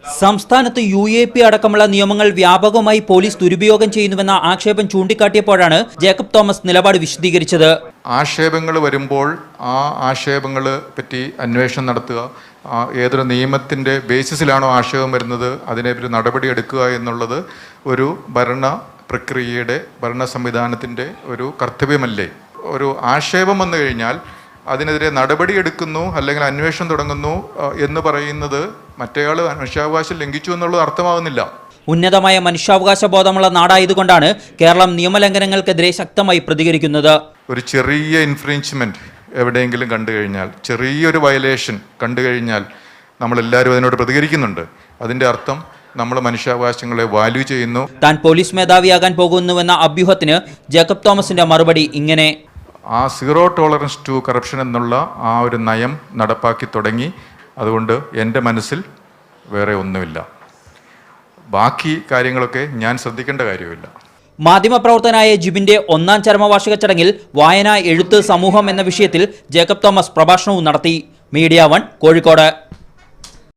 സംസ്ഥാനത്ത് UAP അടക്കമുള്ള നിയമങ്ങൾ വ്യാപകമായി പോലീസ് ദുരുപയോഗം ചെയ്യുന്നുവെന്ന ആക്ഷേപം ചൂണ്ടിക്കാട്ടിയപ്പോഴാണ് ജേക്കബ് തോമസ് നിലപാട് വിശദീകരിച്ചത്. ആക്ഷേപങ്ങൾ വരുമ്പോൾ ആ ആക്ഷേപങ്ങളെ പറ്റി അന്വേഷണം നടത്തുക, ഏതൊരു നിയമത്തിൻ്റെ ബേസിസിലാണോ ആക്ഷേപം വരുന്നത് അതിനെപ്പറ്റി നടപടിയെടുക്കുക എന്നുള്ളത് ഒരു ഭരണ പ്രക്രിയയുടെ ഭരണ സംവിധാനത്തിൻ്റെ ഒരു കർത്തവ്യമല്ലേ. ഒരു ആക്ഷേപം വന്നു കഴിഞ്ഞാൽ അതിനെതിരെ നടപടിയെടുക്കുന്നു അല്ലെങ്കിൽ അന്വേഷണം തുടങ്ങുന്നു എന്ന് പറയുന്നത് മറ്റേയാൾ മനുഷ്യാവകാശം ലംഘിച്ചു എന്നുള്ളത് അർത്ഥമാകുന്നില്ല. ഉന്നതമായ മനുഷ്യാവകാശ ബോധമുള്ള നാടായതുകൊണ്ടാണ് കേരളം നിയമലംഘനങ്ങൾക്കെതിരെ ശക്തമായി പ്രതികരിക്കുന്നത്. ഒരു ചെറിയ ഇൻഫ്രിഞ്ച്മെന്റ് എവിടെയെങ്കിലും കണ്ടു കഴിഞ്ഞാൽ, ചെറിയൊരു വയലേഷൻ കണ്ടു കഴിഞ്ഞാൽ നമ്മളെല്ലാവരും അതിനോട് പ്രതികരിക്കുന്നുണ്ട്. അതിൻ്റെ അർത്ഥം നമ്മൾ മനുഷ്യാവകാശങ്ങളെ വാല്യൂ ചെയ്യുന്നു. താൻ പോലീസ് മേധാവിയാകാൻ പോകുന്നുവെന്ന അഭ്യൂഹത്തിന് ജേക്കബ് തോമസിന്റെ മറുപടി ഇങ്ങനെ: ആ സീറോ ടോളറൻസ് ടു കറപ്ഷൻ എന്നുള്ള ആ ഒരു നയം നടപ്പാക്കി തുടങ്ങി. അതുകൊണ്ട് എൻ്റെ മനസ്സിൽ വേറെ ഒന്നുമില്ല. ബാക്കി കാര്യങ്ങളൊക്കെ ഞാൻ ശ്രദ്ധിക്കേണ്ട കാര്യമില്ല. മാധ്യമപ്രവർത്തകനായ ജിബിന്റെ 1ാം ചരമവാർഷിക ചടങ്ങിൽ വായന, എഴുത്ത്, സമൂഹം എന്ന വിഷയത്തിൽ ജേക്കബ് തോമസ് പ്രഭാഷണവും നടത്തി. മീഡിയ 1 കോഴിക്കോട്.